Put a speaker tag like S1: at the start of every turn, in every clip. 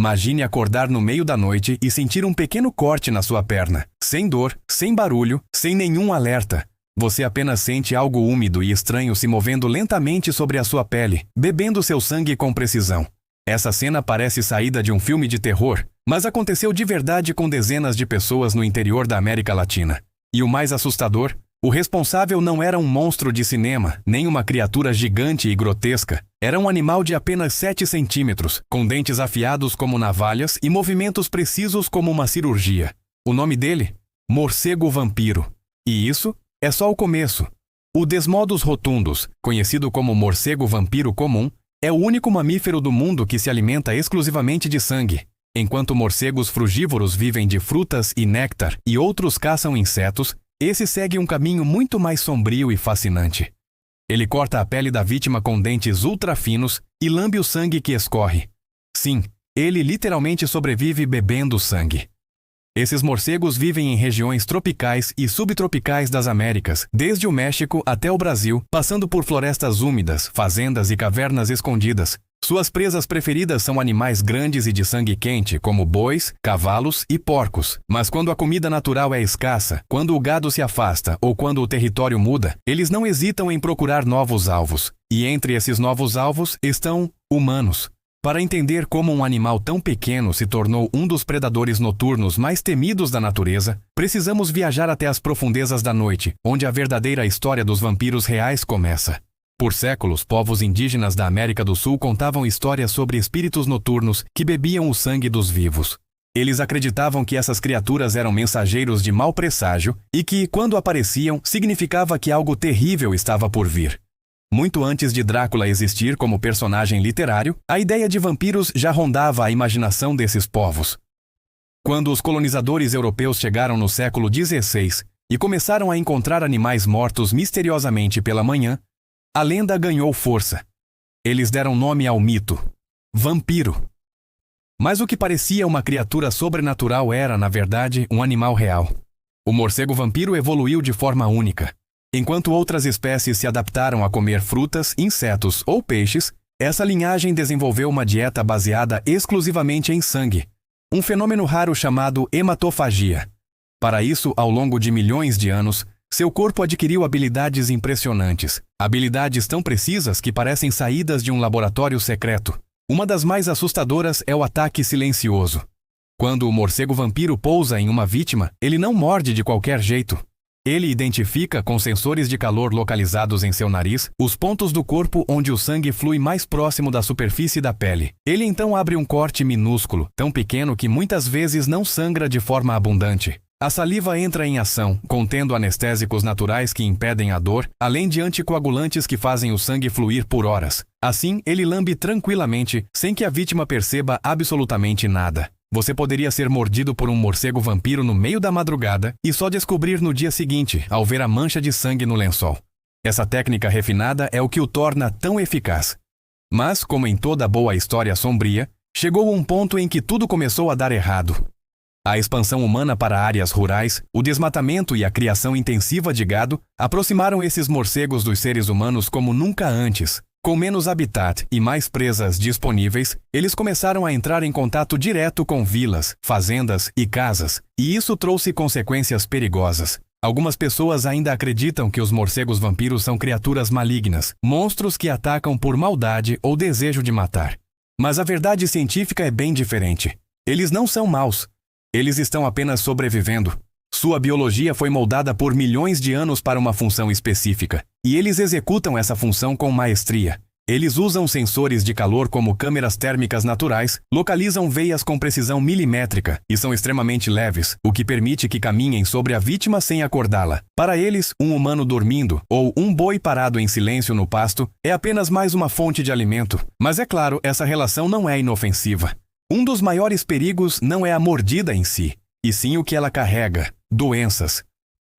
S1: Imagine acordar no meio da noite e sentir um pequeno corte na sua perna. Sem dor, sem barulho, sem nenhum alerta. Você apenas sente algo úmido e estranho se movendo lentamente sobre a sua pele, bebendo seu sangue com precisão. Essa cena parece saída de um filme de terror, mas aconteceu de verdade com dezenas de pessoas no interior da América Latina. E o mais assustador, o responsável não era um monstro de cinema, nem uma criatura gigante e grotesca. Era um animal de apenas 7 centímetros, com dentes afiados como navalhas e movimentos precisos como uma cirurgia. O nome dele? Morcego vampiro. E isso é só o começo. O Desmodus rotundus, conhecido como morcego vampiro comum, é o único mamífero do mundo que se alimenta exclusivamente de sangue. Enquanto morcegos frugívoros vivem de frutas e néctar e outros caçam insetos, esse segue um caminho muito mais sombrio e fascinante. Ele corta a pele da vítima com dentes ultra finos e lambe o sangue que escorre. Sim, ele literalmente sobrevive bebendo sangue. Esses morcegos vivem em regiões tropicais e subtropicais das Américas, desde o México até o Brasil, passando por florestas úmidas, fazendas e cavernas escondidas. Suas presas preferidas são animais grandes e de sangue quente, como bois, cavalos e porcos. Mas quando a comida natural é escassa, quando o gado se afasta ou quando o território muda, eles não hesitam em procurar novos alvos. E entre esses novos alvos estão humanos. Para entender como um animal tão pequeno se tornou um dos predadores noturnos mais temidos da natureza, precisamos viajar até as profundezas da noite, onde a verdadeira história dos vampiros reais começa. Por séculos, povos indígenas da América do Sul contavam histórias sobre espíritos noturnos que bebiam o sangue dos vivos. Eles acreditavam que essas criaturas eram mensageiros de mau presságio e que, quando apareciam, significava que algo terrível estava por vir. Muito antes de Drácula existir como personagem literário, a ideia de vampiros já rondava a imaginação desses povos. Quando os colonizadores europeus chegaram no século XVI e começaram a encontrar animais mortos misteriosamente pela manhã, a lenda ganhou força. Eles deram nome ao mito: vampiro. Mas o que parecia uma criatura sobrenatural era, na verdade, um animal real. O morcego vampiro evoluiu de forma única. Enquanto outras espécies se adaptaram a comer frutas, insetos ou peixes, essa linhagem desenvolveu uma dieta baseada exclusivamente em sangue, um fenômeno raro chamado hematofagia. Para isso, ao longo de milhões de anos, seu corpo adquiriu habilidades impressionantes, habilidades tão precisas que parecem saídas de um laboratório secreto. Uma das mais assustadoras é o ataque silencioso. Quando o morcego vampiro pousa em uma vítima, ele não morde de qualquer jeito. Ele identifica, com sensores de calor localizados em seu nariz, os pontos do corpo onde o sangue flui mais próximo da superfície da pele. Ele então abre um corte minúsculo, tão pequeno que muitas vezes não sangra de forma abundante. A saliva entra em ação, contendo anestésicos naturais que impedem a dor, além de anticoagulantes que fazem o sangue fluir por horas. Assim, ele lambe tranquilamente, sem que a vítima perceba absolutamente nada. Você poderia ser mordido por um morcego vampiro no meio da madrugada e só descobrir no dia seguinte, ao ver a mancha de sangue no lençol. Essa técnica refinada é o que o torna tão eficaz. Mas, como em toda boa história sombria, chegou um ponto em que tudo começou a dar errado. A expansão humana para áreas rurais, o desmatamento e a criação intensiva de gado aproximaram esses morcegos dos seres humanos como nunca antes. Com menos habitat e mais presas disponíveis, eles começaram a entrar em contato direto com vilas, fazendas e casas, e isso trouxe consequências perigosas. Algumas pessoas ainda acreditam que os morcegos vampiros são criaturas malignas, monstros que atacam por maldade ou desejo de matar. Mas a verdade científica é bem diferente. Eles não são maus. Eles estão apenas sobrevivendo. Sua biologia foi moldada por milhões de anos para uma função específica, e eles executam essa função com maestria. Eles usam sensores de calor como câmeras térmicas naturais, localizam veias com precisão milimétrica e são extremamente leves, o que permite que caminhem sobre a vítima sem acordá-la. Para eles, um humano dormindo ou um boi parado em silêncio no pasto é apenas mais uma fonte de alimento. Mas é claro, essa relação não é inofensiva. Um dos maiores perigos não é a mordida em si, e sim o que ela carrega: doenças.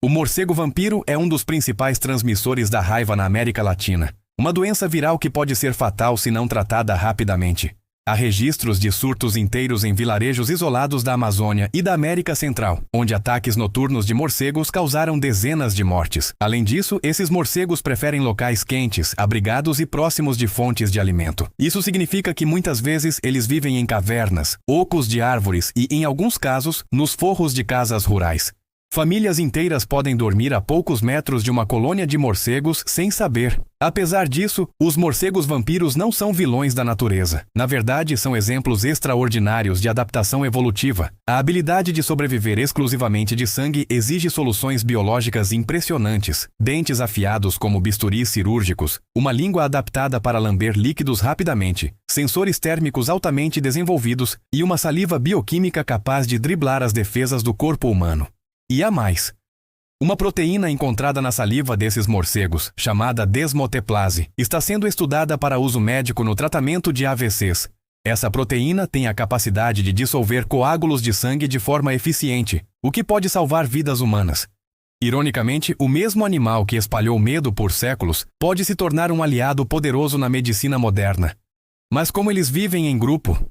S1: O morcego vampiro é um dos principais transmissores da raiva na América Latina. Uma doença viral que pode ser fatal se não tratada rapidamente. Há registros de surtos inteiros em vilarejos isolados da Amazônia e da América Central, onde ataques noturnos de morcegos causaram dezenas de mortes. Além disso, esses morcegos preferem locais quentes, abrigados e próximos de fontes de alimento. Isso significa que muitas vezes eles vivem em cavernas, ocos de árvores e, em alguns casos, nos forros de casas rurais. Famílias inteiras podem dormir a poucos metros de uma colônia de morcegos sem saber. Apesar disso, os morcegos vampiros não são vilões da natureza. Na verdade, são exemplos extraordinários de adaptação evolutiva. A habilidade de sobreviver exclusivamente de sangue exige soluções biológicas impressionantes, dentes afiados como bisturis cirúrgicos, uma língua adaptada para lamber líquidos rapidamente, sensores térmicos altamente desenvolvidos e uma saliva bioquímica capaz de driblar as defesas do corpo humano. E há mais. Uma proteína encontrada na saliva desses morcegos, chamada desmoteplase, está sendo estudada para uso médico no tratamento de AVCs. Essa proteína tem a capacidade de dissolver coágulos de sangue de forma eficiente, o que pode salvar vidas humanas. Ironicamente, o mesmo animal que espalhou medo por séculos pode se tornar um aliado poderoso na medicina moderna. Mas como eles vivem em grupo?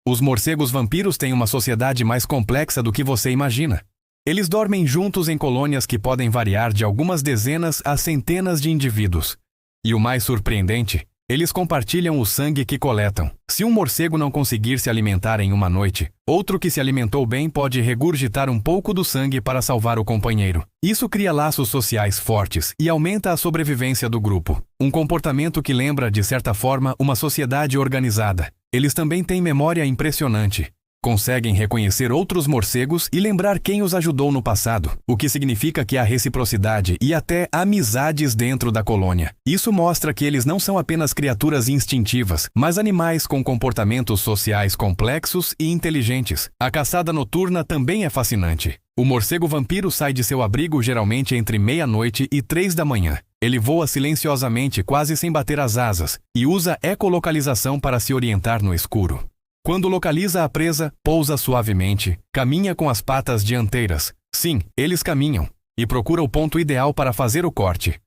S1: Os morcegos vampiros têm uma sociedade mais complexa do que você imagina. Eles dormem juntos em colônias que podem variar de algumas dezenas a centenas de indivíduos. E o mais surpreendente, eles compartilham o sangue que coletam. Se um morcego não conseguir se alimentar em uma noite, outro que se alimentou bem pode regurgitar um pouco do sangue para salvar o companheiro. Isso cria laços sociais fortes e aumenta a sobrevivência do grupo. Um comportamento que lembra, de certa forma, uma sociedade organizada. Eles também têm memória impressionante. Conseguem reconhecer outros morcegos e lembrar quem os ajudou no passado, o que significa que há reciprocidade e até amizades dentro da colônia. Isso mostra que eles não são apenas criaturas instintivas, mas animais com comportamentos sociais complexos e inteligentes. A caçada noturna também é fascinante. O morcego vampiro sai de seu abrigo geralmente entre meia-noite e 3 da manhã. Ele voa silenciosamente, quase sem bater as asas, e usa ecolocalização para se orientar no escuro. Quando localiza a presa, pousa suavemente, caminha com as patas dianteiras. Sim, eles caminham. E procura o ponto ideal para fazer o corte.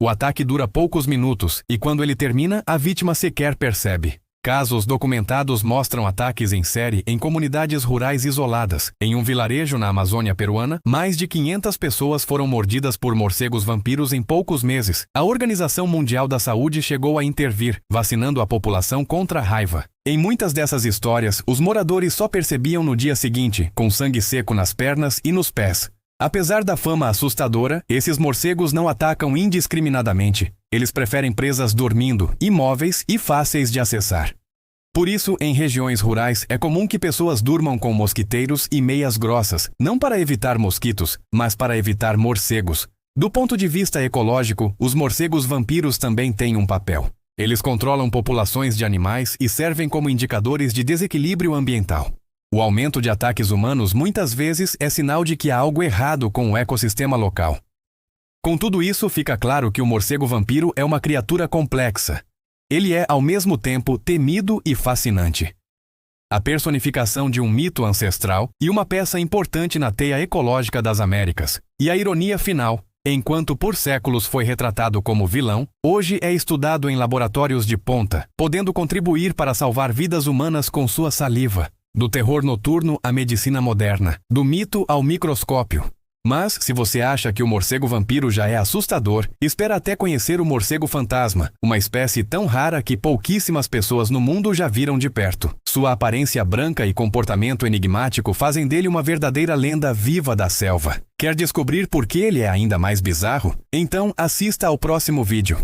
S1: O ataque dura poucos minutos, e quando ele termina, a vítima sequer percebe. Casos documentados mostram ataques em série em comunidades rurais isoladas. Em um vilarejo na Amazônia peruana, mais de 500 pessoas foram mordidas por morcegos vampiros em poucos meses. A Organização Mundial da Saúde chegou a intervir, vacinando a população contra a raiva. Em muitas dessas histórias, os moradores só percebiam no dia seguinte, com sangue seco nas pernas e nos pés. Apesar da fama assustadora, esses morcegos não atacam indiscriminadamente. Eles preferem presas dormindo, imóveis e fáceis de acessar. Por isso, em regiões rurais, é comum que pessoas durmam com mosquiteiros e meias grossas, não para evitar mosquitos, mas para evitar morcegos. Do ponto de vista ecológico, os morcegos vampiros também têm um papel. Eles controlam populações de animais e servem como indicadores de desequilíbrio ambiental. O aumento de ataques humanos muitas vezes é sinal de que há algo errado com o ecossistema local. Com tudo isso, fica claro que o morcego vampiro é uma criatura complexa. Ele é, ao mesmo tempo, temido e fascinante. A personificação de um mito ancestral e uma peça importante na teia ecológica das Américas. E a ironia final, enquanto por séculos foi retratado como vilão, hoje é estudado em laboratórios de ponta, podendo contribuir para salvar vidas humanas com sua saliva. Do terror noturno à medicina moderna, do mito ao microscópio. Mas, se você acha que o morcego vampiro já é assustador, espera até conhecer o morcego fantasma, uma espécie tão rara que pouquíssimas pessoas no mundo já viram de perto. Sua aparência branca e comportamento enigmático fazem dele uma verdadeira lenda viva da selva. Quer descobrir por que ele é ainda mais bizarro? Então assista ao próximo vídeo.